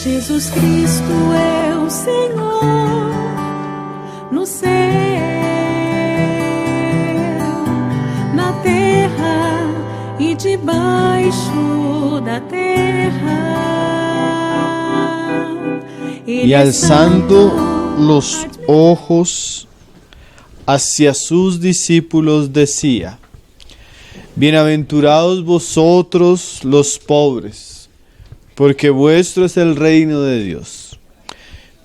Jesus Cristo é o Senhor no céu, na terra e debaixo da terra. Y alzando los ojos hacia sus discípulos decía: Bienaventurados vosotros los pobres, porque vuestro es el reino de Dios.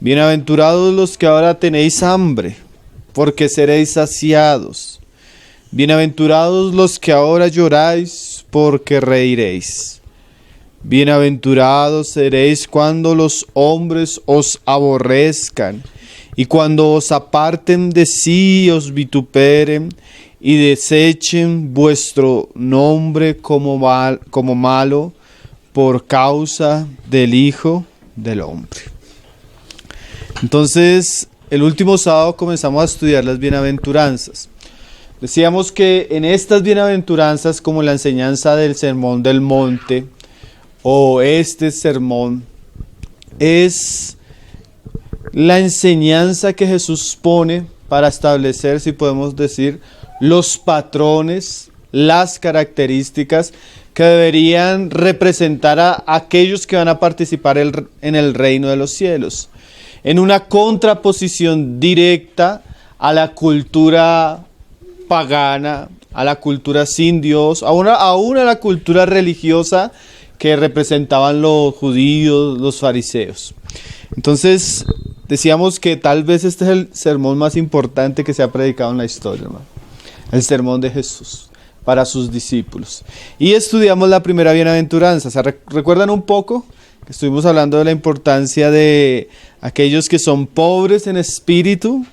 Bienaventurados los que ahora tenéis hambre, porque seréis saciados. Bienaventurados los que ahora lloráis, porque reiréis. Bienaventurados seréis cuando los hombres os aborrezcan, y cuando os aparten de sí y os vituperen, y desechen vuestro nombre como malo, por causa del Hijo del Hombre. Entonces, el último sábado comenzamos a estudiar las bienaventuranzas. Decíamos que en estas bienaventuranzas, como la enseñanza del Sermón del Monte, o este sermón, es la enseñanza que Jesús pone para establecer, si podemos decir, los patrones, las características que deberían representar a aquellos que van a participar en el reino de los cielos, en una contraposición directa a la cultura pagana, a la cultura sin Dios, aún a la cultura religiosa que representaban los judíos, los fariseos. Entonces, decíamos que tal vez este es el sermón más importante que se ha predicado en la historia, hermano. El sermón de Jesús para sus discípulos. Y estudiamos la primera bienaventuranza. ¿Recuerdan un poco? Que estuvimos hablando de la importancia de aquellos que son pobres en espíritu,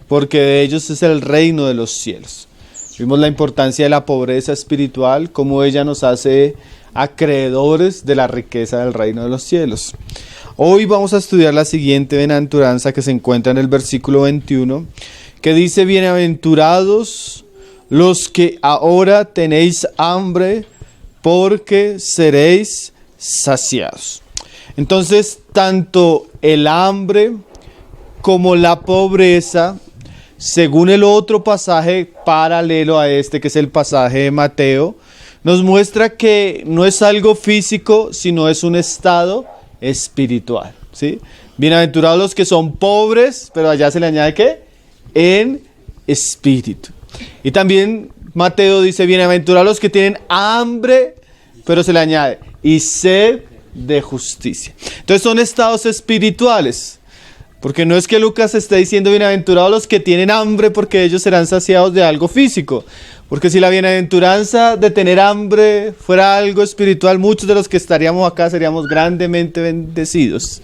porque de ellos es el reino de los cielos. Vimos la importancia de la pobreza espiritual, cómo ella nos hace acreedores de la riqueza del reino de los cielos. Hoy vamos a estudiar la siguiente bienaventuranza que se encuentra en el versículo 21, que dice: Bienaventurados los que ahora tenéis hambre, porque seréis saciados. Entonces, tanto el hambre como la pobreza, según el otro pasaje paralelo a este, que es el pasaje de Mateo, nos muestra que no es algo físico, sino es un estado espiritual, ¿sí? Bienaventurados los que son pobres, pero allá se le añade ¿qué? En espíritu. Y también Mateo dice: bienaventurados los que tienen hambre, pero se le añade y sed de justicia. Entonces son estados espirituales, porque no es que Lucas esté diciendo bienaventurados los que tienen hambre, porque ellos serán saciados de algo físico. Porque si la bienaventuranza de tener hambre fuera algo espiritual, muchos de los que estaríamos acá seríamos grandemente bendecidos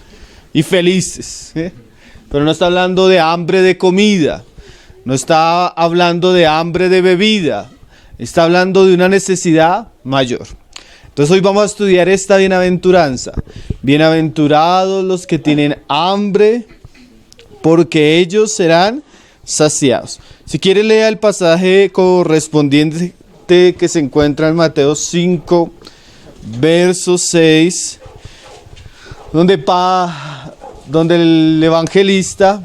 y felices, ¿sí? Pero no está hablando de hambre de comida, no está hablando de hambre de bebida, está hablando de una necesidad mayor. Entonces hoy vamos a estudiar esta bienaventuranza. Bienaventurados los que tienen hambre, porque ellos serán saciados. Si quiere, lea el pasaje correspondiente que se encuentra en Mateo 5, verso 6, donde el evangelista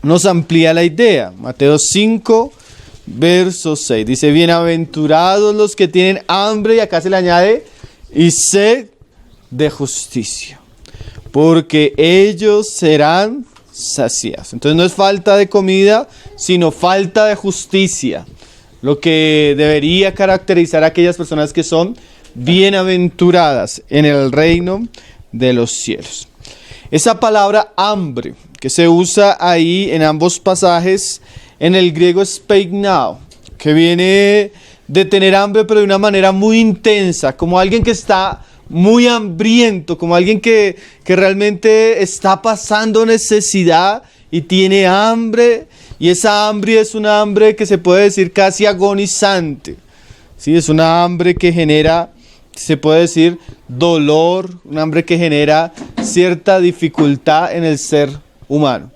nos amplía la idea. Mateo 5, verso 6, dice: bienaventurados los que tienen hambre, y acá se le añade y sed de justicia, porque ellos serán saciados. Entonces no es falta de comida, sino falta de justicia, lo que debería caracterizar a aquellas personas que son bienaventuradas en el reino de los cielos. Esa palabra hambre que se usa ahí en ambos pasajes, en el griego es speignao, que viene de tener hambre, pero de una manera muy intensa, como alguien que está muy hambriento, como alguien que realmente está pasando necesidad y tiene hambre, y esa hambre es una hambre que se puede decir casi agonizante, ¿sí? Es una hambre que genera, se puede decir, dolor, una hambre que genera cierta dificultad en el ser humano,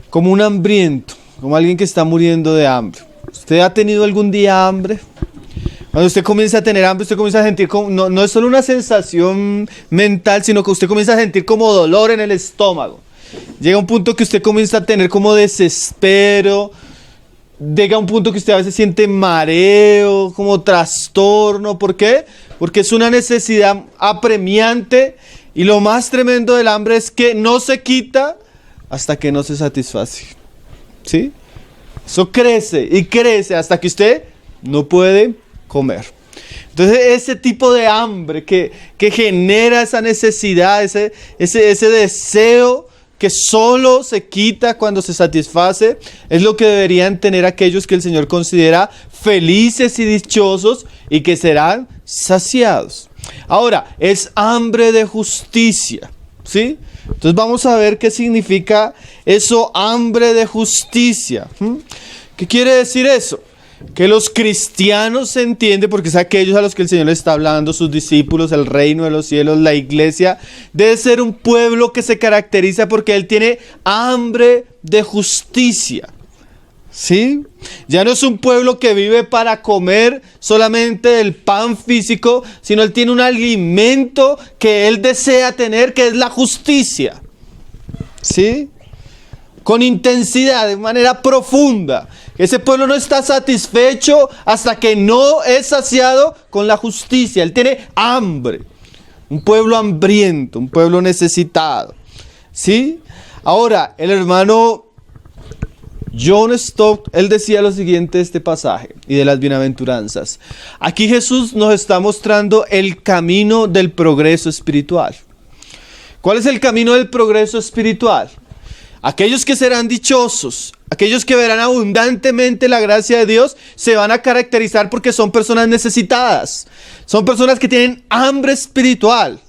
como un hambriento, como alguien que está muriendo de hambre. ¿Usted ha tenido algún día hambre? Cuando usted comienza a tener hambre, usted comienza a sentir como, no es solo una sensación mental, sino que usted comienza a sentir como dolor en el estómago. Llega un punto que usted comienza a tener como desespero. Llega un punto que usted a veces siente mareo, como trastorno. ¿Por qué? Porque es una necesidad apremiante. Y lo más tremendo del hambre es que no se quita hasta que no se satisface. ¿Sí? Eso crece y crece hasta que usted no puede comer. Entonces ese tipo de hambre que genera esa necesidad, ese deseo que solo se quita cuando se satisface, es lo que deberían tener aquellos que el Señor considera felices y dichosos y que serán saciados. Ahora, es hambre de justicia, ¿sí? Entonces vamos a ver qué significa eso, hambre de justicia. ¿Qué quiere decir eso? Que los cristianos se entienden, porque es aquellos a los que el Señor le está hablando, sus discípulos, el reino de los cielos, la iglesia, debe ser un pueblo que se caracteriza porque Él tiene hambre de justicia. ¿Sí? Ya no es un pueblo que vive para comer solamente el pan físico, sino Él tiene un alimento que Él desea tener, que es la justicia. ¿Sí? Con intensidad, de manera profunda. Ese pueblo no está satisfecho hasta que no es saciado con la justicia. Él tiene hambre. Un pueblo hambriento, un pueblo necesitado. ¿Sí? Ahora, el hermano John Stott, él decía lo siguiente de este pasaje y de las bienaventuranzas. Aquí Jesús nos está mostrando el camino del progreso espiritual. ¿Cuál es el camino del progreso espiritual? Aquellos que serán dichosos, aquellos que verán abundantemente la gracia de Dios, se van a caracterizar porque son personas necesitadas. Son personas que tienen hambre espiritual,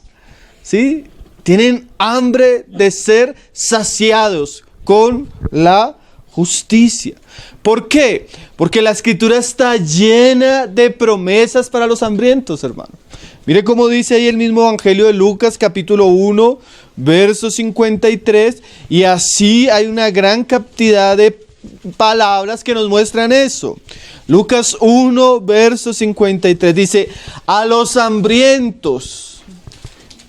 ¿sí? Tienen hambre de ser saciados con la justicia. ¿Por qué? Porque la Escritura está llena de promesas para los hambrientos, hermano. Mire cómo dice ahí el mismo Evangelio de Lucas, capítulo 1, verso 53, y así hay una gran cantidad de palabras que nos muestran eso. Lucas 1, verso 53 dice: a los hambrientos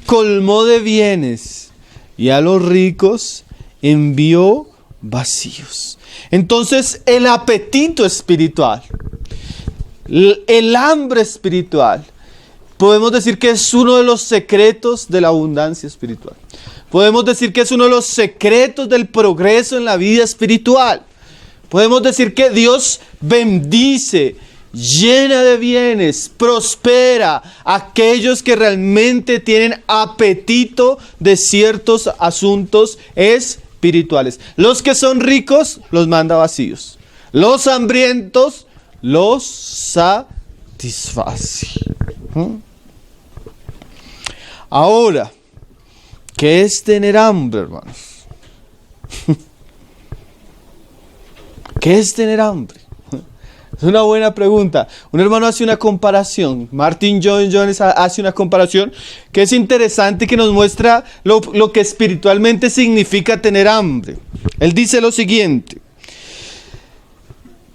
colmó de bienes y a los ricos envió vacíos. Entonces el apetito espiritual, el hambre espiritual, podemos decir que es uno de los secretos de la abundancia espiritual. Podemos decir que es uno de los secretos del progreso en la vida espiritual. Podemos decir que Dios bendice, llena de bienes, prospera a aquellos que realmente tienen apetito de ciertos asuntos espirituales. Los que son ricos los manda vacíos. Los hambrientos los satisface. Ahora, ¿qué es tener hambre, hermanos? ¿Qué es tener hambre? Es una buena pregunta. Un hermano hace una comparación. Martin Lloyd Jones hace una comparación que es interesante, que nos muestra lo que espiritualmente significa tener hambre. Él dice lo siguiente.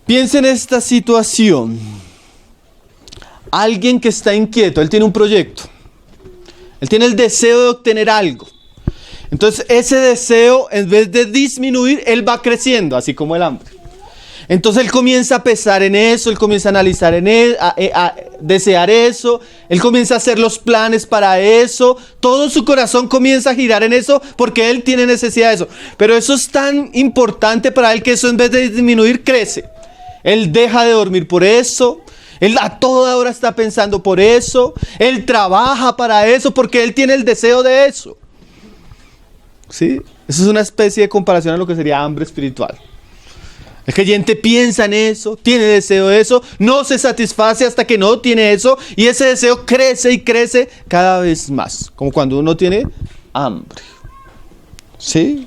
Piensa en esta situación. Alguien que está inquieto, él tiene un proyecto. Él tiene el deseo de obtener algo. Entonces ese deseo, en vez de disminuir, él va creciendo, así como el hambre. Entonces él comienza a pensar en eso, él comienza a analizar en él, a desear eso, él comienza a hacer los planes para eso, todo su corazón comienza a girar en eso porque él tiene necesidad de eso. Pero eso es tan importante para él que eso, en vez de disminuir, crece. Él deja de dormir por eso, él a toda hora está pensando por eso, él trabaja para eso porque él tiene el deseo de eso. ¿Sí? Eso es una especie de comparación a lo que sería hambre espiritual. El creyente piensa en eso, tiene deseo de eso, no se satisface hasta que no tiene eso, y ese deseo crece y crece cada vez más, como cuando uno tiene hambre. ¿Sí?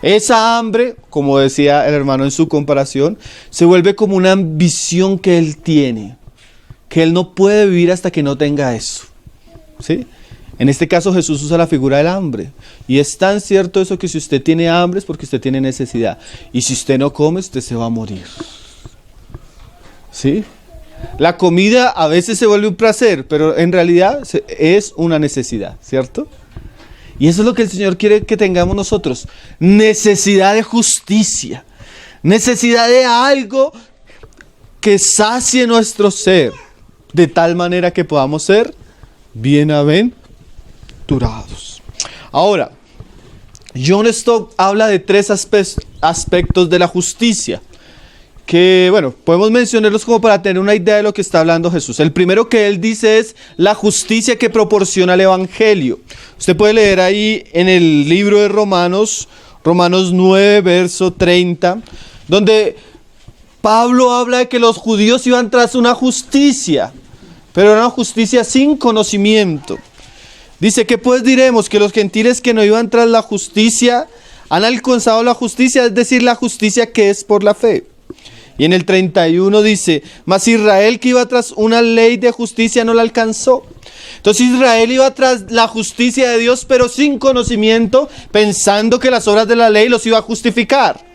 Esa hambre, como decía el hermano en su comparación, se vuelve como una ambición que él tiene, que él no puede vivir hasta que no tenga eso. ¿Sí? En este caso Jesús usa la figura del hambre. Y es tan cierto eso que si usted tiene hambre es porque usted tiene necesidad. Y si usted no come, usted se va a morir. ¿Sí? La comida a veces se vuelve un placer, pero en realidad es una necesidad, ¿cierto? Y eso es lo que el Señor quiere que tengamos nosotros. Necesidad de justicia. Necesidad de algo que sacie nuestro ser. De tal manera que podamos ser bienaventurados. Ahora, John Stott habla de 3 aspectos de la justicia. Que, bueno, podemos mencionarlos como para tener una idea de lo que está hablando Jesús. El primero que él dice es la justicia que proporciona el Evangelio. Usted puede leer ahí en el libro de Romanos 9, verso 30, donde Pablo habla de que los judíos iban tras una justicia, pero era una justicia sin conocimiento. Dice, ¿qué pues diremos? Que los gentiles que no iban tras la justicia han alcanzado la justicia, es decir, la justicia que es por la fe. Y en el 31 dice, mas Israel que iba tras una ley de justicia no la alcanzó. Entonces Israel iba tras la justicia de Dios, pero sin conocimiento, pensando que las obras de la ley los iba a justificar.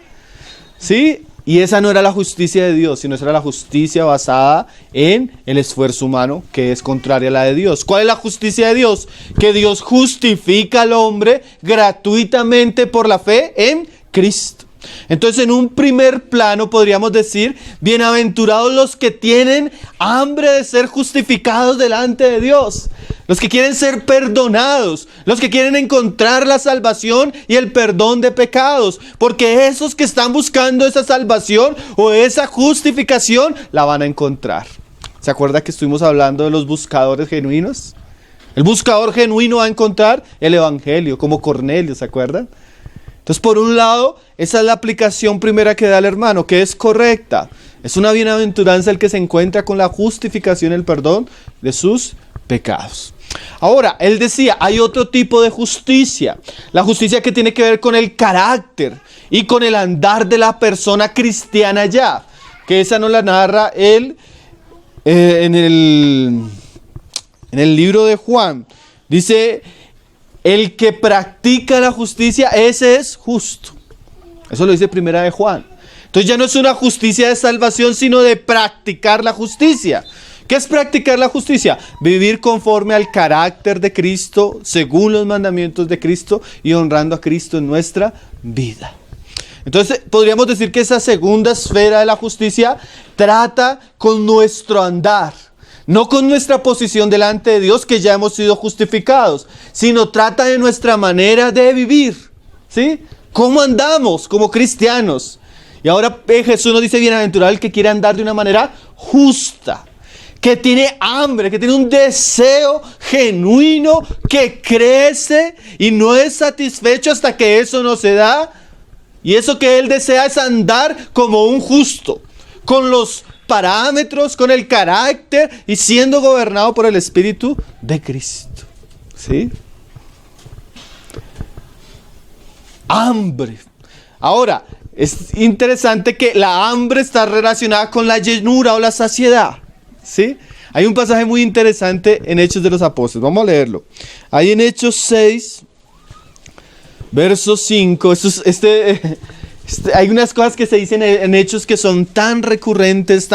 ¿Sí? Y esa no era la justicia de Dios, sino esa era la justicia basada en el esfuerzo humano, que es contraria a la de Dios. ¿Cuál es la justicia de Dios? Que Dios justifica al hombre gratuitamente por la fe en Cristo. Entonces, en un primer plano podríamos decir, bienaventurados los que tienen hambre de ser justificados delante de Dios, los que quieren ser perdonados, los que quieren encontrar la salvación y el perdón de pecados, porque esos que están buscando esa salvación o esa justificación la van a encontrar. ¿Se acuerda que estuvimos hablando de los buscadores genuinos? El buscador genuino va a encontrar el Evangelio, como Cornelio, ¿se acuerdan? Entonces, por un lado, esa es la aplicación primera que da el hermano, que es correcta. Es una bienaventuranza el que se encuentra con la justificación y el perdón de sus pecados. Ahora, él decía, hay otro tipo de justicia. La justicia que tiene que ver con el carácter y con el andar de la persona cristiana ya. Que esa nos la narra él en el libro de Juan. Dice, el que practica la justicia, ese es justo. Eso lo dice primera de Juan. Entonces ya no es una justicia de salvación, sino de practicar la justicia. ¿Qué es practicar la justicia? Vivir conforme al carácter de Cristo, según los mandamientos de Cristo y honrando a Cristo en nuestra vida. Entonces podríamos decir que esa segunda esfera de la justicia trata con nuestro andar. No con nuestra posición delante de Dios, que ya hemos sido justificados, sino trata de nuestra manera de vivir, ¿sí? ¿Cómo andamos como cristianos? Y ahora Jesús nos dice, bienaventurado el que quiere andar de una manera justa, que tiene hambre, que tiene un deseo genuino, que crece y no es satisfecho hasta que eso no se da. Y eso que él desea es andar como un justo, con los parámetros, con el carácter y siendo gobernado por el Espíritu de Cristo. ¿Sí? Hambre. Ahora, es interesante que la hambre está relacionada con la llenura o la saciedad. ¿Sí? Hay un pasaje muy interesante en Hechos de los Apóstoles. Vamos a leerlo. Ahí en Hechos 6, verso 5. Hay unas cosas que se dicen en Hechos que son tan recurrentes,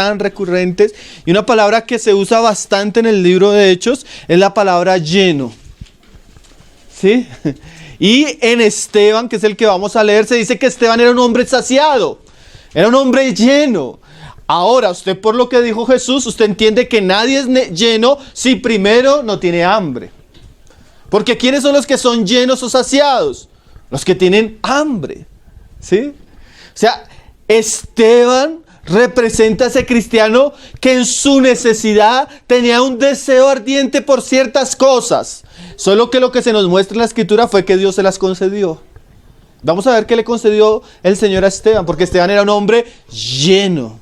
y una palabra que se usa bastante en el libro de Hechos es la palabra lleno. ¿Sí? Y en Esteban, que es el que vamos a leer, se dice que Esteban era un hombre saciado, era un hombre lleno. Ahora, usted por lo que dijo Jesús, usted entiende que nadie es lleno si primero no tiene hambre. Porque ¿quiénes son los que son llenos o saciados? Los que tienen hambre. ¿Sí? O sea, Esteban representa a ese cristiano que en su necesidad tenía un deseo ardiente por ciertas cosas. Solo que lo que se nos muestra en la Escritura fue que Dios se las concedió. Vamos a ver qué le concedió el Señor a Esteban, porque Esteban era un hombre lleno.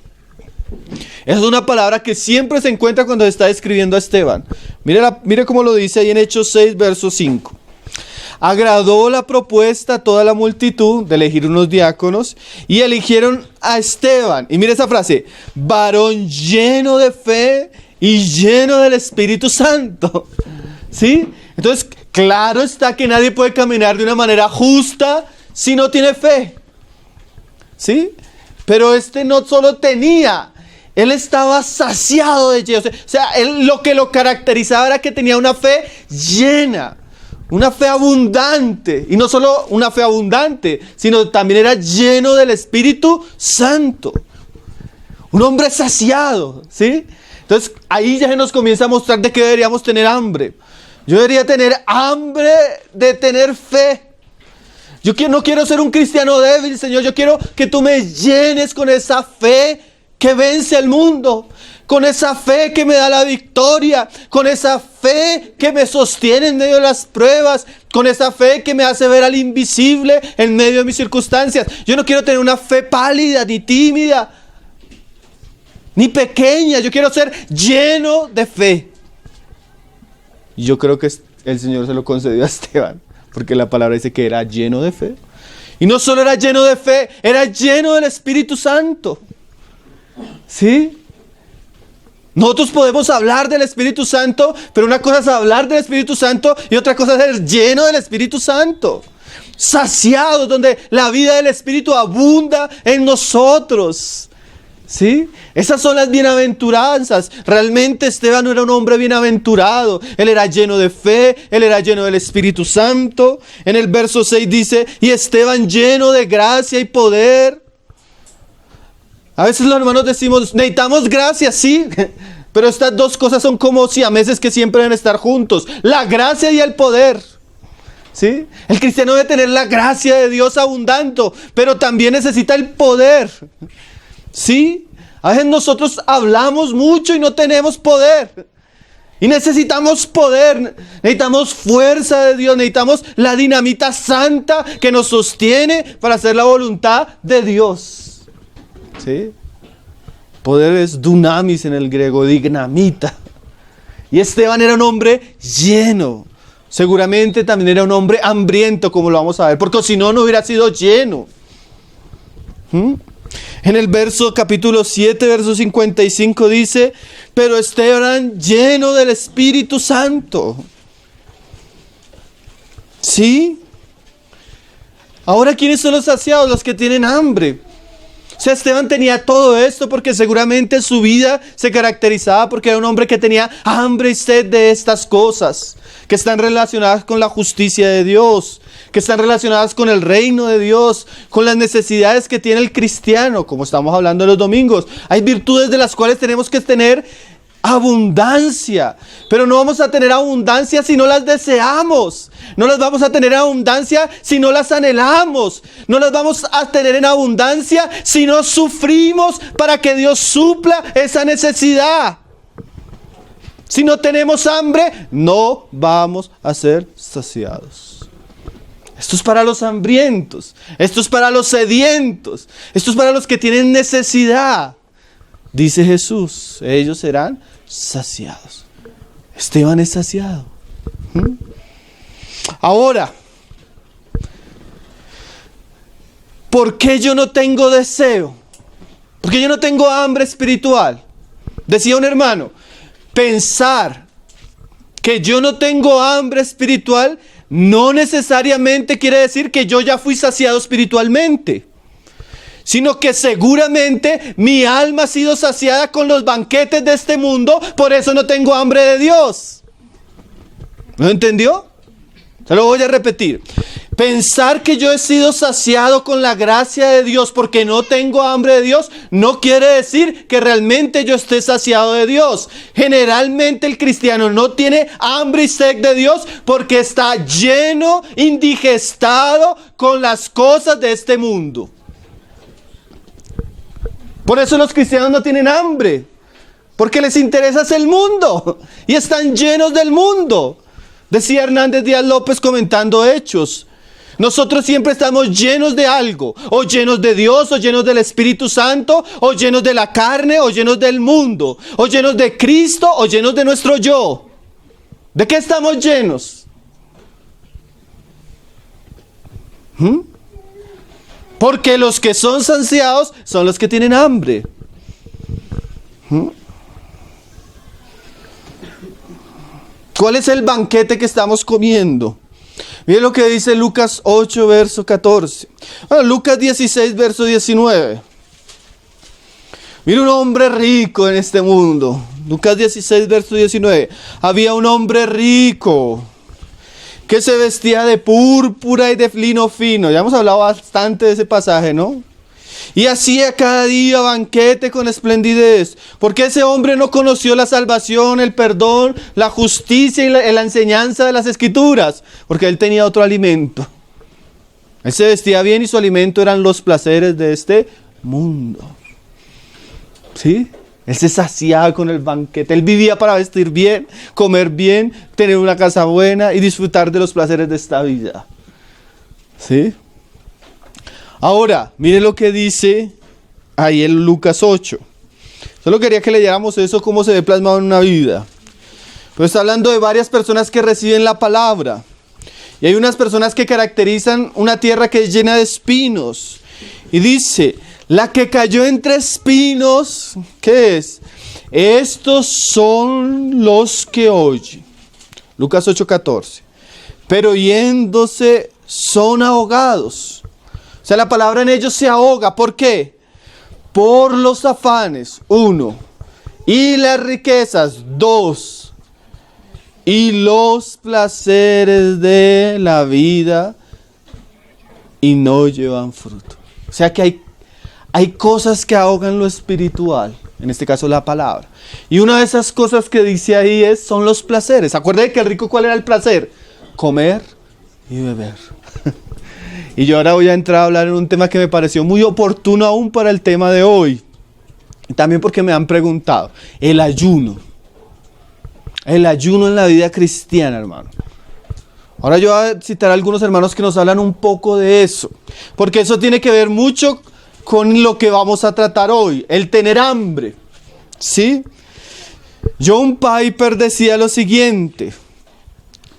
Esa es una palabra que siempre se encuentra cuando se está describiendo a Esteban. Mire cómo lo dice ahí en Hechos 6, verso 5. Agradó la propuesta a toda la multitud de elegir unos diáconos y eligieron a Esteban. Y mire esa frase, varón lleno de fe y lleno del Espíritu Santo. ¿Sí? Entonces, claro está que nadie puede caminar de una manera justa si no tiene fe. ¿Sí? Pero este no solo tenía Él estaba saciado de lleno. O sea, lo que lo caracterizaba era que tenía una fe llena, una fe abundante. Y no solo una fe abundante, sino también era lleno del Espíritu Santo. Un hombre saciado, ¿sí? Entonces ahí ya se nos comienza a mostrar de qué deberíamos tener hambre. Yo debería tener hambre de tener fe. Yo no quiero ser un cristiano débil, Señor. Yo quiero que tú me llenes con esa fe que vence al mundo, con esa fe que me da la victoria, con esa fe que me sostiene en medio de las pruebas, con esa fe que me hace ver al invisible en medio de mis circunstancias. Yo no quiero tener una fe pálida ni tímida, ni pequeña. Yo quiero ser lleno de fe. Y yo creo que el Señor se lo concedió a Esteban, porque la palabra dice que era lleno de fe. Y no solo era lleno de fe, era lleno del Espíritu Santo. ¿Sí? Nosotros podemos hablar del Espíritu Santo, pero una cosa es hablar del Espíritu Santo y otra cosa es ser lleno del Espíritu Santo. Saciados, donde la vida del Espíritu abunda en nosotros. ¿Sí? Esas son las bienaventuranzas. Realmente Esteban no era un hombre bienaventurado. Él era lleno de fe, él era lleno del Espíritu Santo. En el verso 6 dice, y Esteban lleno de gracia y poder. A veces los hermanos decimos, necesitamos gracia, sí, pero estas dos cosas son como siameses que siempre deben estar juntos. La gracia y el poder. ¿Sí? El cristiano debe tener la gracia de Dios abundando, pero también necesita el poder. ¿Sí? A veces nosotros hablamos mucho y no tenemos poder. Y necesitamos poder, necesitamos fuerza de Dios, necesitamos la dinamita santa que nos sostiene para hacer la voluntad de Dios. ¿Sí? Poder es dunamis en el griego, dinamita. Y Esteban era un hombre lleno. Seguramente también era un hombre hambriento, como lo vamos a ver, porque si no, no hubiera sido lleno. En el capítulo 7, verso 55 dice, pero Esteban lleno del Espíritu Santo. ¿Sí? Ahora, ¿quiénes son los saciados? Los que tienen hambre. O sea, Esteban tenía todo esto porque seguramente su vida se caracterizaba porque era un hombre que tenía hambre y sed de estas cosas, que están relacionadas con la justicia de Dios, que están relacionadas con el reino de Dios, con las necesidades que tiene el cristiano, como estamos hablando los domingos. Hay virtudes de las cuales tenemos que tener abundancia, pero no vamos a tener abundancia si no las deseamos. No las vamos a tener abundancia si no las anhelamos. No las vamos a tener en abundancia si no sufrimos para que Dios supla esa necesidad. Si no tenemos hambre, no vamos a ser saciados. Esto es para los hambrientos, esto es para los sedientos, esto es para los que tienen necesidad. Dice Jesús, ellos serán saciados. Esteban es saciado. Ahora, ¿por qué yo no tengo deseo? ¿Por qué yo no tengo hambre espiritual? Decía un hermano, pensar que yo no tengo hambre espiritual no necesariamente quiere decir que yo ya fui saciado espiritualmente, sino que seguramente mi alma ha sido saciada con los banquetes de este mundo, por eso no tengo hambre de Dios. ¿No entendió? Se lo voy a repetir. Pensar que yo he sido saciado con la gracia de Dios porque no tengo hambre de Dios, no quiere decir que realmente yo esté saciado de Dios. Generalmente el cristiano no tiene hambre y sed de Dios porque está lleno, indigestado con las cosas de este mundo. Por eso los cristianos no tienen hambre, porque les interesa es el mundo y están llenos del mundo. Decía Hernández Díaz López comentando Hechos, nosotros siempre estamos llenos de algo, o llenos de Dios, o llenos del Espíritu Santo, o llenos de la carne, o llenos del mundo, o llenos de Cristo, o llenos de nuestro yo. ¿De qué estamos llenos? Porque los que son saciados son los que tienen hambre. ¿Cuál es el banquete que estamos comiendo? Miren lo que dice Lucas 8, verso 14. Bueno, Lucas 16, verso 19. Mira un hombre rico en este mundo. Lucas 16, verso 19. Había un hombre rico que se vestía de púrpura y de lino fino. Ya hemos hablado bastante de ese pasaje, ¿no? Y hacía cada día banquete con esplendidez. Porque ese hombre no conoció la salvación, el perdón, la justicia y la enseñanza de las Escrituras. Porque él tenía otro alimento. Él se vestía bien y su alimento eran los placeres de este mundo. ¿Sí? Él se saciaba con el banquete. Él vivía para vestir bien, comer bien, tener una casa buena y disfrutar de los placeres de esta vida. ¿Sí? Ahora, mire lo que dice ahí en Lucas 8. Solo quería que leyéramos eso, cómo se ve plasmado en una vida. Pero está hablando de varias personas que reciben la palabra. Y hay unas personas que caracterizan una tierra que es llena de espinos. Y dice, la que cayó entre espinos, ¿qué es? Estos son los que oyen. Lucas 8:14. Pero yéndose son ahogados. O sea, la palabra en ellos se ahoga. ¿Por qué? Por los afanes, 1. Y las riquezas, 2. Y los placeres de la vida, y no llevan fruto. O sea que hay cosas que ahogan lo espiritual. En este caso la palabra. Y una de esas cosas que dice ahí son los placeres. Acuérdense que el rico, ¿cuál era el placer? Comer y beber. Y yo ahora voy a entrar a hablar en un tema que me pareció muy oportuno aún para el tema de hoy. Y también porque me han preguntado. El ayuno. El ayuno en la vida cristiana, hermano. Ahora yo voy a citar a algunos hermanos que nos hablan un poco de eso. Porque eso tiene que ver mucho con lo que vamos a tratar hoy. El tener hambre. ¿Sí? John Piper decía lo siguiente.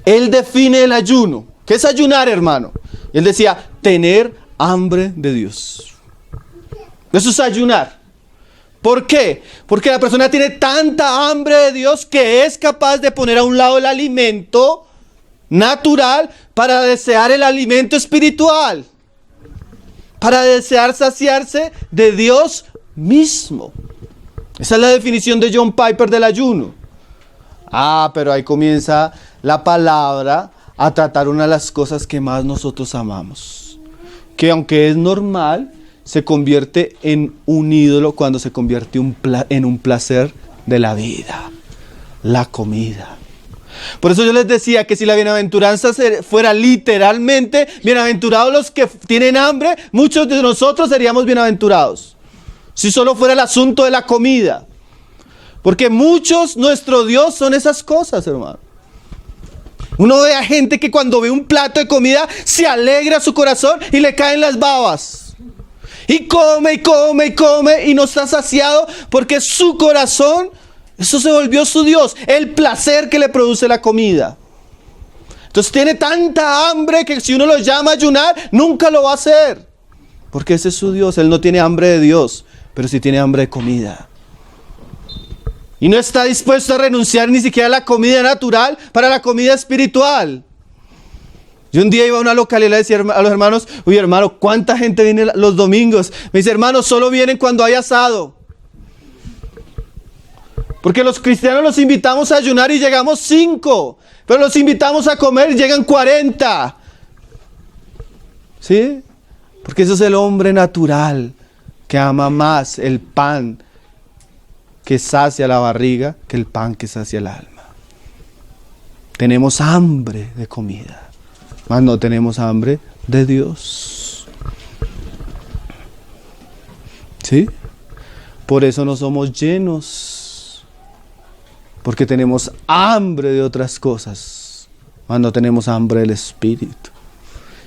Él define el ayuno. ¿Qué es ayunar, hermano? Él decía, tener hambre de Dios. Eso es ayunar. ¿Por qué? Porque la persona tiene tanta hambre de Dios que es capaz de poner a un lado el alimento natural para desear el alimento espiritual. Para desear saciarse de Dios mismo. Esa es la definición de John Piper del ayuno. Pero ahí comienza la palabra a tratar una de las cosas que más nosotros amamos. Que aunque es normal, se convierte en un ídolo cuando se convierte en un placer de la vida. La comida. Por eso yo les decía que si la bienaventuranza fuera literalmente, bienaventurados los que tienen hambre, muchos de nosotros seríamos bienaventurados. Si solo fuera el asunto de la comida. Porque muchos, nuestro Dios son esas cosas, hermano. Uno ve a gente que cuando ve un plato de comida se alegra su corazón y le caen las babas. Y come y come y come y no está saciado porque su corazón, eso se volvió su Dios, el placer que le produce la comida. Entonces tiene tanta hambre que si uno lo llama a ayunar, nunca lo va a hacer. Porque ese es su Dios, él no tiene hambre de Dios, pero sí tiene hambre de comida. Y no está dispuesto a renunciar ni siquiera a la comida natural para la comida espiritual. Yo un día iba a una localidad y le decía a los hermanos, oye hermano, ¿cuánta gente viene los domingos? Me dice, hermano, solo vienen cuando hay asado. Porque los cristianos los invitamos a ayunar y llegamos 5. Pero los invitamos a comer y llegan 40. ¿Sí? Porque eso es el hombre natural que ama más el pan que sacia la barriga que el pan que sacia el alma. Tenemos hambre de comida, mas no tenemos hambre de Dios. ¿Sí? Por eso no somos llenos, porque tenemos hambre de otras cosas, mas no tenemos hambre del Espíritu.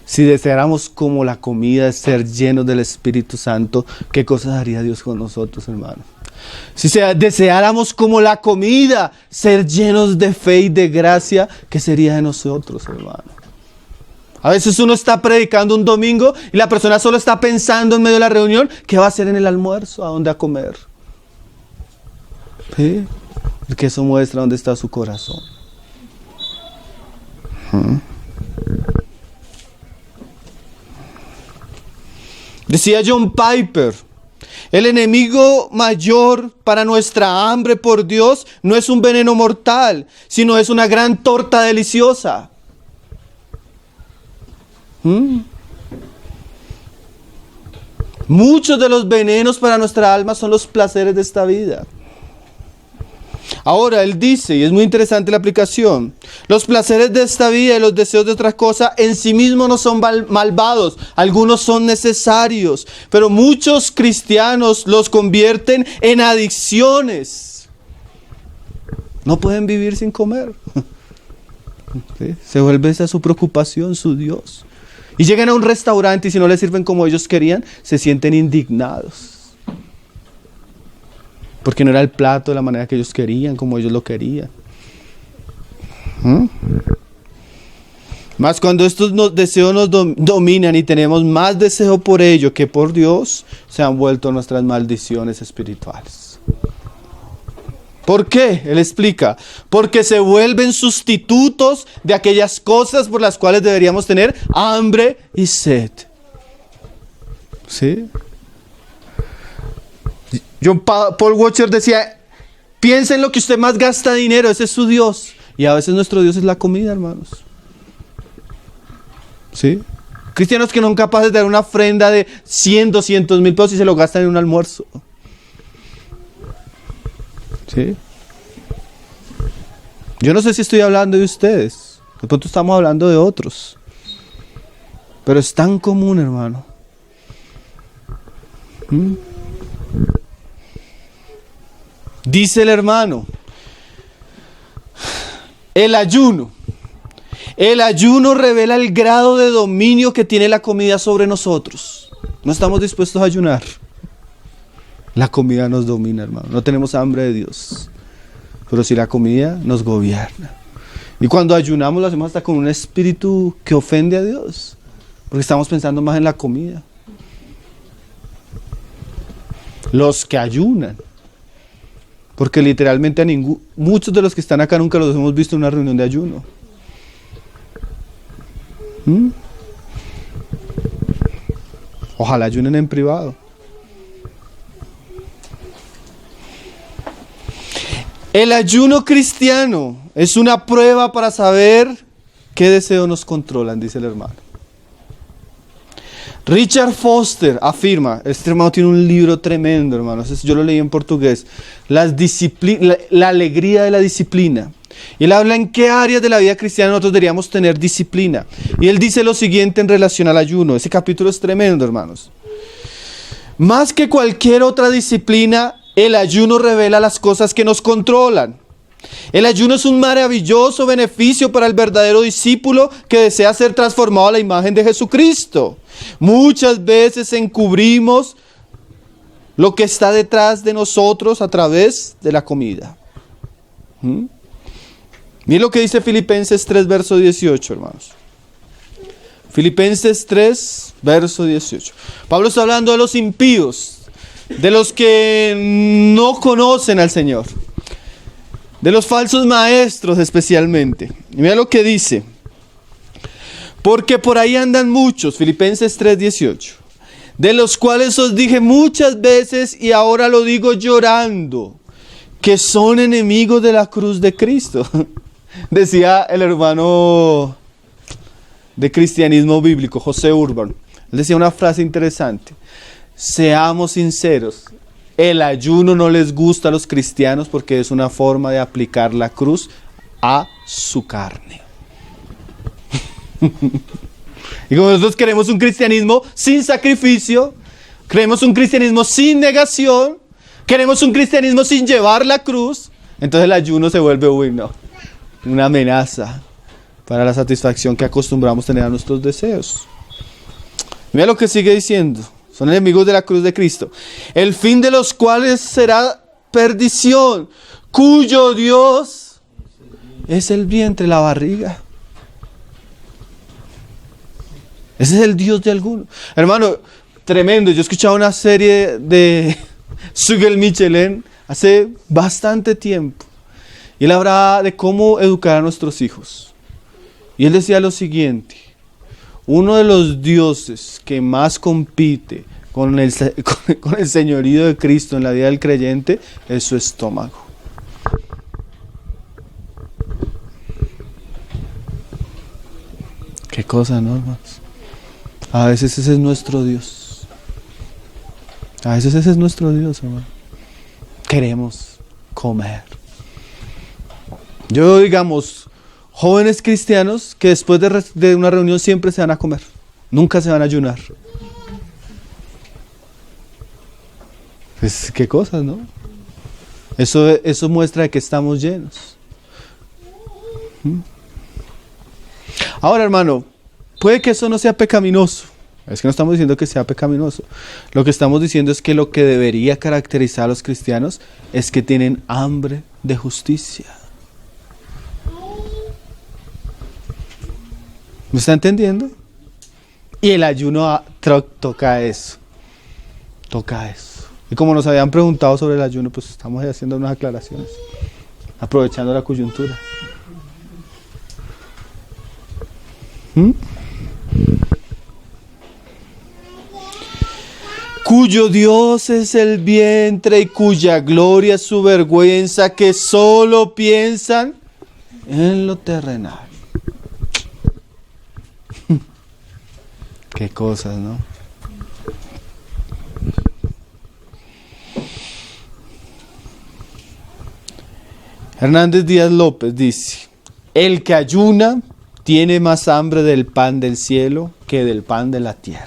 Si deseáramos como la comida ser llenos del Espíritu Santo, ¿qué cosas haría Dios con nosotros, hermano? Si deseáramos como la comida ser llenos de fe y de gracia, ¿qué sería de nosotros, hermano? A veces uno está predicando un domingo y la persona solo está pensando en medio de la reunión, ¿qué va a hacer en el almuerzo? ¿A dónde a comer? ¿Sí? Porque eso muestra dónde está su corazón. Decía John Piper, El enemigo mayor para nuestra hambre por Dios no es un veneno mortal, sino es una gran torta deliciosa. Muchos de los venenos para nuestra alma son los placeres de esta vida. Ahora, él dice, y es muy interesante la aplicación, los placeres de esta vida y los deseos de otras cosas en sí mismos no son malvados, algunos son necesarios, pero muchos cristianos los convierten en adicciones. No pueden vivir sin comer. ¿Sí? Se vuelve esa su preocupación, su Dios. Y llegan a un restaurante y si no les sirven como ellos querían, se sienten indignados. Porque no era el plato de la manera que ellos querían, como ellos lo querían. Más cuando estos deseos nos dominan y tenemos más deseo por ello que por Dios, se han vuelto nuestras maldiciones espirituales. ¿Por qué? Él explica. Porque se vuelven sustitutos de aquellas cosas por las cuales deberíamos tener hambre y sed. ¿Sí? Paul Washer decía, piensa en lo que usted más gasta dinero, ese es su Dios. Y a veces nuestro Dios es la comida, hermanos. ¿Sí? Cristianos que no son capaces de dar una ofrenda de 100, 200 mil pesos y se lo gastan en un almuerzo. ¿Sí? Yo no sé si estoy hablando de ustedes. De pronto estamos hablando de otros. Pero es tan común, hermano. Dice el hermano, el ayuno revela el grado de dominio que tiene la comida sobre nosotros. No estamos dispuestos a ayunar. La comida nos domina, hermano. No tenemos hambre de Dios. Pero si la comida nos gobierna. Y cuando ayunamos lo hacemos hasta con un espíritu que ofende a Dios. Porque estamos pensando más en la comida. Los que ayunan. Porque literalmente muchos de los que están acá nunca los hemos visto en una reunión de ayuno. Ojalá ayunen en privado. El ayuno cristiano es una prueba para saber qué deseos nos controlan, dice el hermano. Richard Foster afirma, este hermano tiene un libro tremendo, hermanos, yo lo leí en portugués, la alegría de la disciplina. Y él habla en qué áreas de la vida cristiana nosotros deberíamos tener disciplina. Y él dice lo siguiente en relación al ayuno, ese capítulo es tremendo, hermanos. Más que cualquier otra disciplina, el ayuno revela las cosas que nos controlan. El ayuno es un maravilloso beneficio para el verdadero discípulo que desea ser transformado a la imagen de Jesucristo. Muchas veces encubrimos lo que está detrás de nosotros a través de la comida. Miren lo que dice Filipenses 3, verso 18, hermanos. Filipenses 3, verso 18. Pablo está hablando de los impíos, de los que no conocen al Señor, de los falsos maestros especialmente. Y mira lo que dice. Porque por ahí andan muchos, Filipenses 3:18, de los cuales os dije muchas veces y ahora lo digo llorando, que son enemigos de la cruz de Cristo. Decía el hermano de cristianismo bíblico, José Urban. Él decía una frase interesante. Seamos sinceros, el ayuno no les gusta a los cristianos porque es una forma de aplicar la cruz a su carne. Y como nosotros queremos un cristianismo sin sacrificio, queremos un cristianismo sin negación, queremos un cristianismo sin llevar la cruz, entonces el ayuno se vuelve, una amenaza para la satisfacción que acostumbramos tener a nuestros deseos. Mira lo que sigue diciendo. Son enemigos de la cruz de Cristo, el fin de los cuales será perdición, cuyo Dios es el vientre, la barriga. Ese es el Dios de algunos. Hermano, tremendo. Yo escuchaba una serie de Sugel Michelin hace bastante tiempo. Y él hablaba de cómo educar a nuestros hijos. Y él decía lo siguiente. Uno de los dioses que más compite con el señorío de Cristo en la vida del creyente es su estómago. Qué cosa, ¿no, hermanos? A veces ese es nuestro Dios. A veces ese es nuestro Dios, hermano. Queremos comer. Yo, digamos, jóvenes cristianos que después de una reunión siempre se van a comer. Nunca se van a ayunar. Pues qué cosas, ¿no? Eso muestra que estamos llenos. Ahora, hermano, puede que eso no sea pecaminoso. Es que no estamos diciendo que sea pecaminoso. Lo que estamos diciendo es que lo que debería caracterizar a los cristianos es que tienen hambre de justicia. ¿Me está entendiendo? Y el ayuno toca eso. Toca eso. Y como nos habían preguntado sobre el ayuno, pues estamos haciendo unas aclaraciones, aprovechando la coyuntura. Cuyo Dios es el vientre y cuya gloria es su vergüenza, que solo piensan en lo terrenal. Qué cosas, ¿no? Hernández Díaz López dice: el que ayuna tiene más hambre del pan del cielo que del pan de la tierra.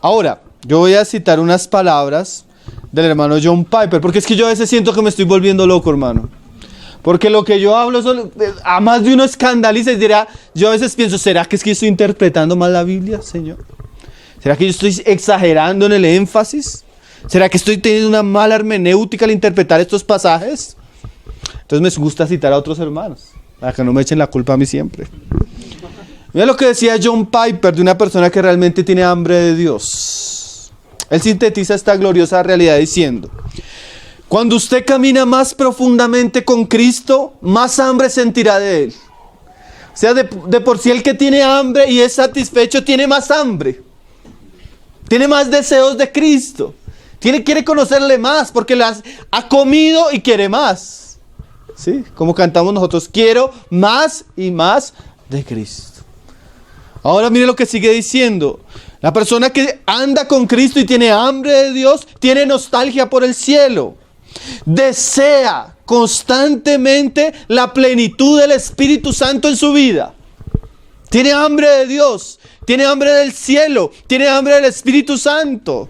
Ahora, yo voy a citar unas palabras del hermano John Piper, porque es que yo a veces siento que me estoy volviendo loco, hermano. Porque lo que yo hablo, a más de uno escandaliza y dirá, yo a veces pienso, ¿será que es que estoy interpretando mal la Biblia, Señor? ¿Será que yo estoy exagerando en el énfasis? ¿Será que estoy teniendo una mala hermenéutica al interpretar estos pasajes? Entonces me gusta citar a otros hermanos, para que no me echen la culpa a mí siempre. Mira lo que decía John Piper de una persona que realmente tiene hambre de Dios. Él sintetiza esta gloriosa realidad diciendo: cuando usted camina más profundamente con Cristo, más hambre sentirá de Él. O sea, de por sí el que tiene hambre y es satisfecho tiene más hambre. Tiene más deseos de Cristo. Quiere conocerle más porque ha comido y quiere más. ¿Sí? Como cantamos nosotros, quiero más y más de Cristo. Ahora mire lo que sigue diciendo. La persona que anda con Cristo y tiene hambre de Dios, tiene nostalgia por el cielo. Desea constantemente la plenitud del Espíritu Santo en su vida. Tiene hambre de Dios, tiene hambre del cielo, tiene hambre del Espíritu Santo.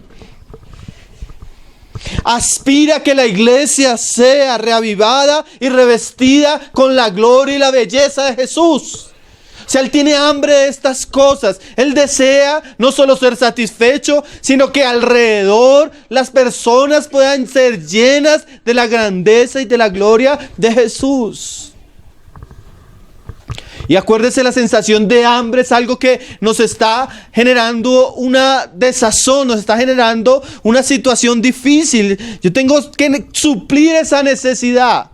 Aspira a que la iglesia sea reavivada y revestida con la gloria y la belleza de Jesús. O sea, él tiene hambre de estas cosas. Él desea no solo ser satisfecho, sino que alrededor las personas puedan ser llenas de la grandeza y de la gloria de Jesús. Y acuérdese, la sensación de hambre es algo que nos está generando una desazón, nos está generando una situación difícil. Yo tengo que suplir esa necesidad.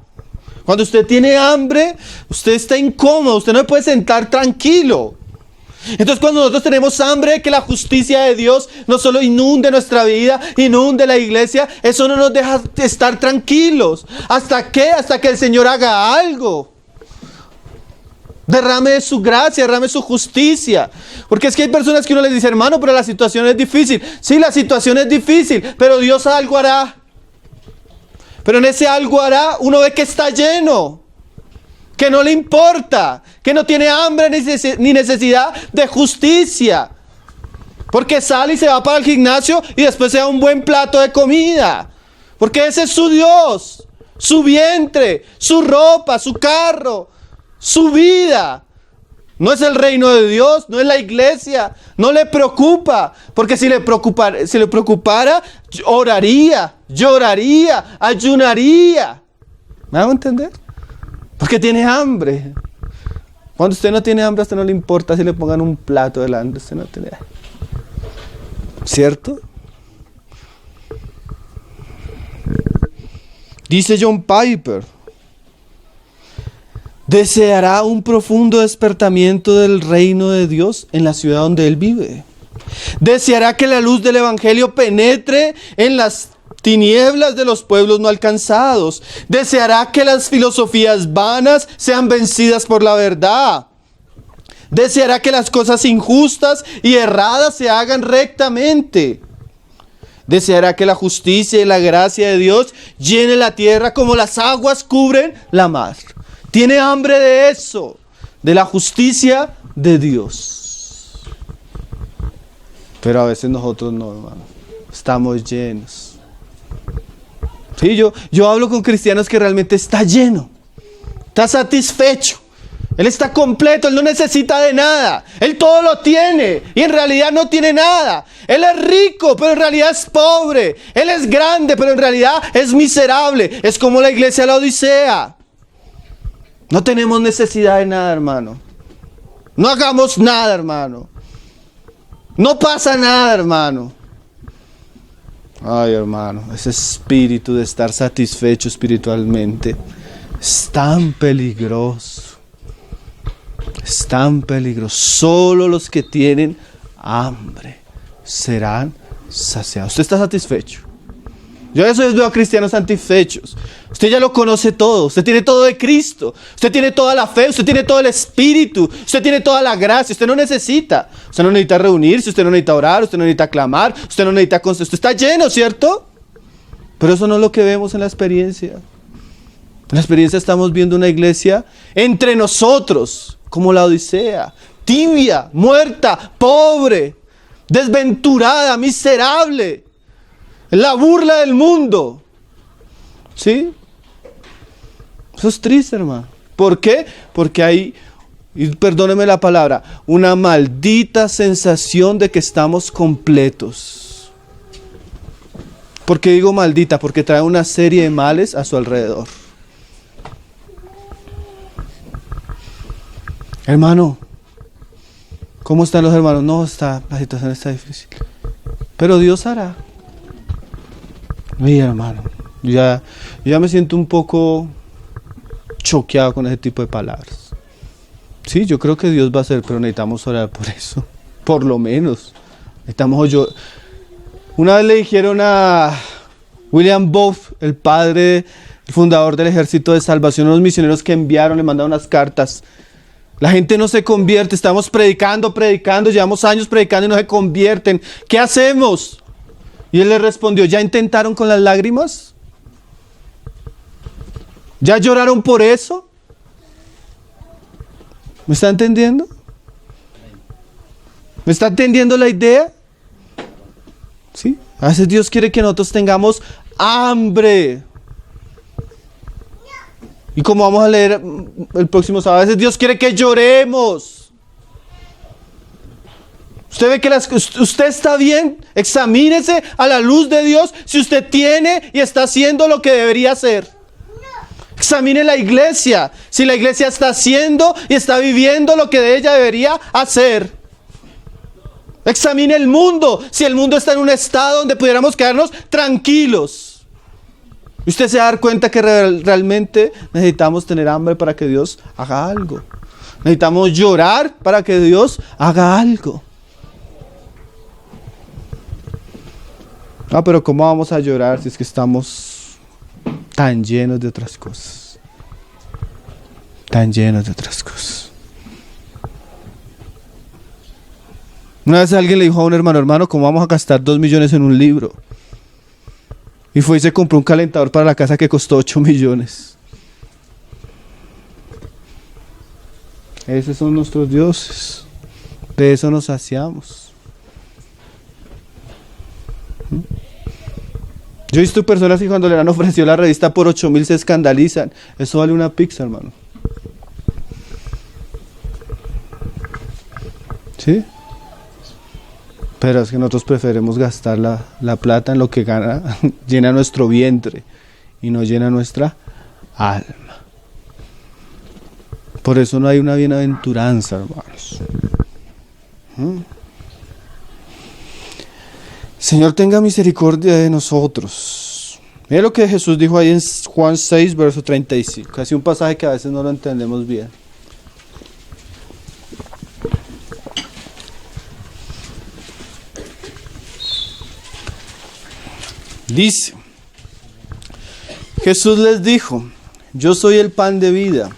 Cuando usted tiene hambre, usted está incómodo, usted no puede sentar tranquilo. Entonces, cuando nosotros tenemos hambre, que la justicia de Dios no solo inunde nuestra vida, inunde la iglesia, eso no nos deja estar tranquilos. ¿Hasta qué? Hasta que el Señor haga algo. Derrame su gracia, derrame su justicia. Porque es que hay personas que uno les dice: hermano, pero la situación es difícil. Sí, la situación es difícil, pero Dios algo hará. Pero en ese algo hará, uno ve que está lleno, que no le importa, que no tiene hambre ni necesidad de justicia. Porque sale y se va para el gimnasio y después se da un buen plato de comida. Porque ese es su Dios, su vientre, su ropa, su carro, su vida. No es el reino de Dios, no es la iglesia, no le preocupa, porque si le preocupara, oraría, lloraría, ayunaría. ¿Me hago entender? Porque tiene hambre. Cuando usted no tiene hambre, a usted no le importa si le pongan un plato delante, usted no tiene. ¿Cierto? Dice John Piper: Deseará un profundo despertamiento del reino de Dios en la ciudad donde él vive. Deseará que la luz del evangelio penetre en las tinieblas de los pueblos no alcanzados. Deseará que las filosofías vanas sean vencidas por la verdad. Deseará que las cosas injustas y erradas se hagan rectamente. Deseará que la justicia y la gracia de Dios llene la tierra como las aguas cubren la mar. Tiene hambre de eso, de la justicia de Dios. Pero a veces nosotros no, hermano. Estamos llenos. Sí, yo hablo con cristianos que realmente está lleno. Está satisfecho. Él está completo, él no necesita de nada. Él todo lo tiene y en realidad no tiene nada. Él es rico, pero en realidad es pobre. Él es grande, pero en realidad es miserable. Es como la iglesia de la Odisea. No tenemos necesidad de nada, hermano. No hagamos nada, hermano. No pasa nada, hermano. Ay, hermano, ese espíritu de estar satisfecho espiritualmente es tan peligroso. Es tan peligroso. Solo los que tienen hambre serán saciados. Usted está satisfecho. Yo a veces veo a cristianos satisfechos. Usted ya lo conoce todo. Usted tiene todo de Cristo. Usted tiene toda la fe. Usted tiene todo el Espíritu. Usted tiene toda la gracia. Usted no necesita. Usted no necesita reunirse. Usted no necesita orar. Usted no necesita clamar. Usted no necesita... Usted está lleno, ¿cierto? Pero eso no es lo que vemos en la experiencia. En la experiencia estamos viendo una iglesia entre nosotros, como la Odisea, tibia, muerta, pobre, desventurada, miserable. La burla del mundo. ¿Sí? Eso es triste, hermano. ¿Por qué? Porque hay, y perdóneme la palabra, una maldita sensación de que estamos completos. ¿Por qué digo maldita? Porque trae una serie de males a su alrededor. Hermano, ¿cómo están los hermanos? No, la situación está difícil. Pero Dios hará. Mira, hermano, yo ya me siento un poco choqueado con ese tipo de palabras. Sí, yo creo que Dios va a hacer, pero necesitamos orar por eso. Por lo menos. Una vez le dijeron a William Booth, el padre, el fundador del Ejército de Salvación, unos misioneros que enviaron, le mandaron unas cartas. La gente no se convierte, estamos predicando, llevamos años predicando y no se convierten. ¿Qué hacemos? Y él le respondió, ¿ya intentaron con las lágrimas? ¿Ya lloraron por eso? ¿Me está entendiendo? ¿Me está entendiendo la idea? ¿Sí? A veces Dios quiere que nosotros tengamos hambre. Y como vamos a leer el próximo sábado, a veces Dios quiere que lloremos. Usted ve que usted está bien, examínese a la luz de Dios si usted tiene y está haciendo lo que debería hacer. Examine la iglesia, si la iglesia está haciendo y está viviendo lo que de ella debería hacer. Examine el mundo, si el mundo está en un estado donde pudiéramos quedarnos tranquilos. Y usted se va a dar cuenta que realmente necesitamos tener hambre para que Dios haga algo. Necesitamos llorar para que Dios haga algo. Pero ¿cómo vamos a llorar si es que estamos tan llenos de otras cosas? Tan llenos de otras cosas. Una vez alguien le dijo a un hermano, ¿cómo vamos a gastar 2 millones en un libro? Y fue y se compró un calentador para la casa que costó 8 millones. Esos son nuestros dioses. De eso nos saciamos. Yo he visto personas que cuando le han ofrecido la revista por 8,000 se escandalizan. Eso vale una pizza, hermano. ¿Sí? Pero es que nosotros preferimos gastar la plata en lo que gana, llena nuestro vientre y no llena nuestra alma. Por eso no hay una bienaventuranza, hermanos. Señor, tenga misericordia de nosotros. Mira lo que Jesús dijo ahí en Juan 6, verso 35. Casi un pasaje que a veces no lo entendemos bien. Dice, Jesús les dijo, yo soy el pan de vida.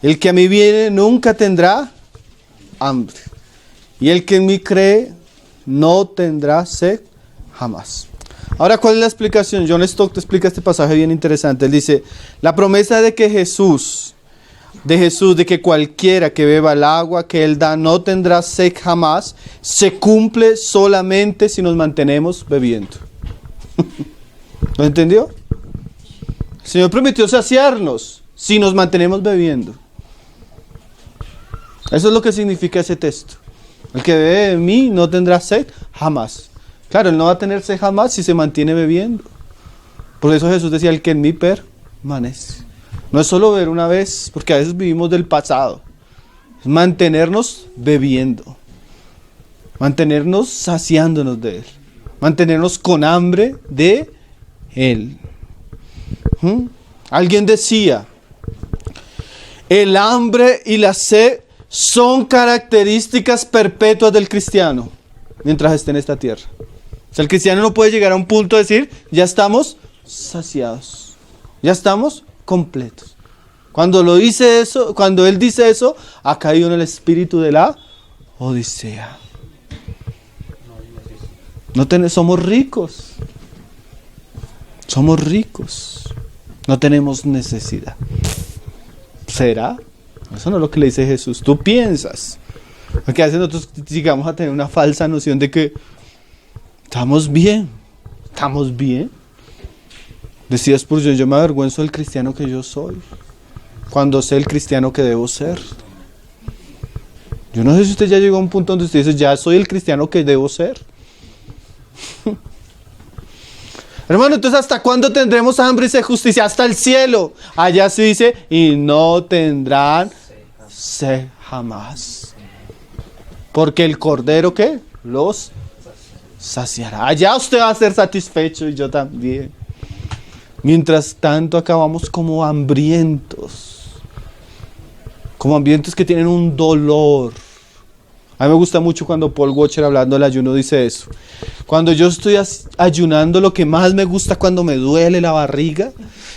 El que a mí viene nunca tendrá hambre. Y el que en mí cree no tendrá sed jamás. Ahora, ¿cuál es la explicación? John Stott te explica este pasaje bien interesante. Él dice, la promesa de Jesús, de que cualquiera que beba el agua que Él da no tendrá sed jamás, se cumple solamente si nos mantenemos bebiendo. ¿Lo entendió? El Señor prometió saciarnos si nos mantenemos bebiendo. Eso es lo que significa ese texto. El que bebe de mí no tendrá sed jamás. Claro, él no va a tener sed jamás si se mantiene bebiendo. Por eso Jesús decía, el que en mí permanece. No es solo beber una vez, porque a veces vivimos del pasado. Es mantenernos bebiendo. Mantenernos saciándonos de Él. Mantenernos con hambre de Él. Alguien decía, el hambre y la sed son características perpetuas del cristiano mientras esté en esta tierra. O sea, el cristiano no puede llegar a un punto de decir, ya estamos saciados, ya estamos completos. Cuando él dice eso, ha caído en el espíritu de la Odisea. Somos ricos. Somos ricos. No tenemos necesidad. ¿Será? Eso no es lo que le dice Jesús. Tú piensas. Porque a veces nosotros llegamos a tener una falsa noción de que estamos bien. ¿Estamos bien? Decía Spurgeon, yo me avergüenzo del cristiano que yo soy, cuando sé el cristiano que debo ser. Yo no sé si usted ya llegó a un punto donde usted dice, ya soy el cristiano que debo ser. Hermano, entonces ¿hasta cuándo tendremos hambre y sed justicia? Hasta el cielo. Allá se dice, y no tendrán sed jamás. Porque el Cordero, ¿qué? Los saciará. Allá usted va a ser satisfecho y yo también. Mientras tanto acabamos como hambrientos. Como hambrientos que tienen un dolor. A mí me gusta mucho cuando Paul Washer, hablando del ayuno, dice eso. Cuando yo estoy ayunando, lo que más me gusta cuando me duele la barriga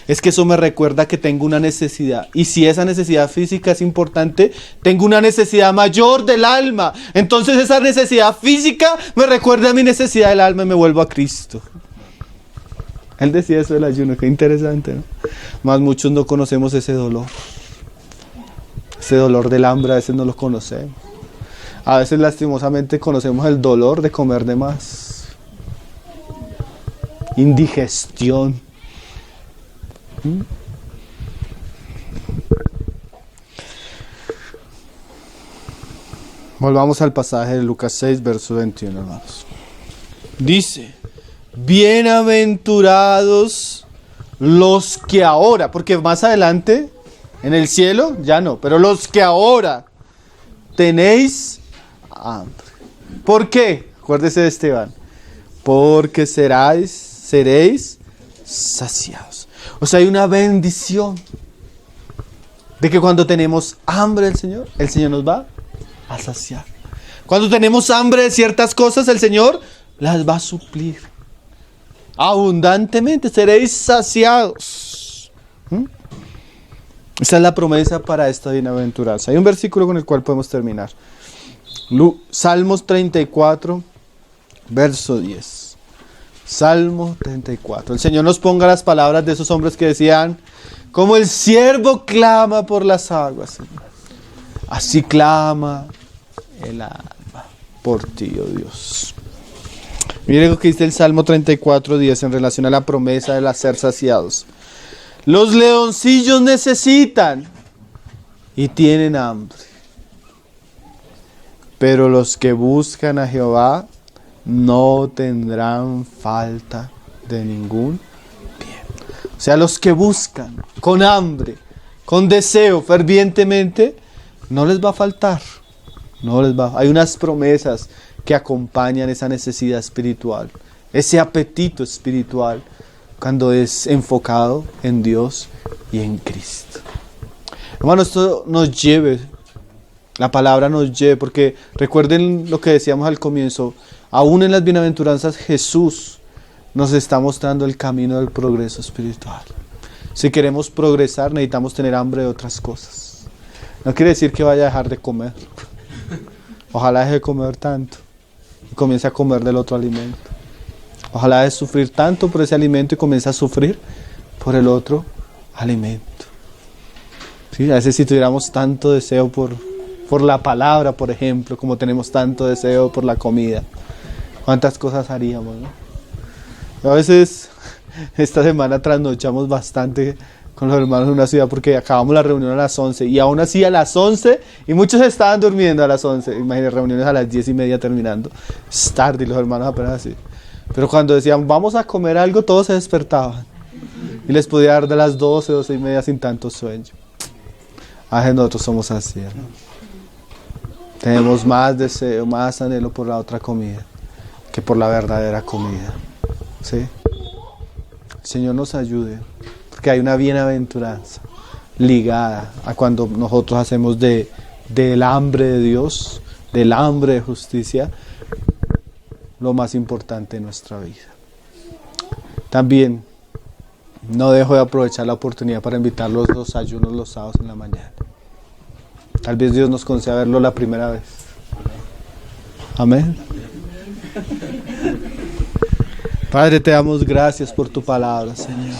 es que eso me recuerda que tengo una necesidad. Y si esa necesidad física es importante, tengo una necesidad mayor del alma. Entonces esa necesidad física me recuerda a mi necesidad del alma y me vuelvo a Cristo. Él decía eso del ayuno, qué interesante, ¿no? Más muchos no conocemos ese dolor. Ese dolor del hambre a veces no lo conocemos. A veces lastimosamente conocemos el dolor de comer de más. Indigestión. Volvamos al pasaje de Lucas 6, verso 21, hermanos. Dice, bienaventurados los que ahora, porque más adelante, en el cielo, ya no, pero los que ahora tenéis hambre. ¿Por qué? Acuérdese de Esteban. Porque seréis saciados. O sea, hay una bendición de que cuando tenemos hambre del Señor, el Señor nos va a saciar. Cuando tenemos hambre de ciertas cosas, el Señor las va a suplir. Abundantemente seréis saciados. Esa es la promesa para esta bienaventuranza. Hay un versículo con el cual podemos terminar. Salmos 34, verso 10. Salmo 34. El Señor nos ponga las palabras de esos hombres que decían, como el siervo clama por las aguas, Señor, así clama el alma por ti, oh Dios. Mire lo que dice el Salmo 34, 10 en relación a la promesa de ser saciados. Los leoncillos necesitan y tienen hambre, pero los que buscan a Jehová no tendrán falta de ningún bien. O sea, los que buscan con hambre, con deseo, fervientemente, no les va a faltar. Hay unas promesas que acompañan esa necesidad espiritual, ese apetito espiritual cuando es enfocado en Dios y en Cristo. Hermano, esto nos lleve, la palabra nos lleve, porque recuerden lo que decíamos al comienzo, aún en las bienaventuranzas Jesús nos está mostrando el camino del progreso espiritual. Si queremos progresar, necesitamos tener hambre de otras cosas. No quiere decir que vaya a dejar de comer. Ojalá deje de comer tanto y comience a comer del otro alimento. Ojalá deje de sufrir tanto por ese alimento y comience a sufrir por el otro alimento. ¿Sí? A veces si tuviéramos tanto deseo por la palabra, por ejemplo, como tenemos tanto deseo por la comida, ¿cuántas cosas haríamos, no? A veces esta semana trasnochamos bastante con los hermanos en una ciudad porque acabamos la reunión a las 11 y aún así a las 11 y muchos estaban durmiendo a las 11, imagínense, reuniones a las 10:30 terminando, es tarde y los hermanos apenas así, pero cuando decían vamos a comer algo todos se despertaban y les podía dar de las 12, 12:30 sin tanto sueño. A veces nosotros somos así, ¿no? Tenemos más deseo, más anhelo por la otra comida que por la verdadera comida, ¿sí? El Señor nos ayude, porque hay una bienaventuranza ligada a cuando nosotros hacemos del hambre de Dios, del hambre de justicia, lo más importante de nuestra vida. También no dejo de aprovechar la oportunidad para invitarlos a los ayunos los sábados en la mañana. Tal vez Dios nos conceda verlo la primera vez. Amén. Padre, te damos gracias por tu palabra, Señor.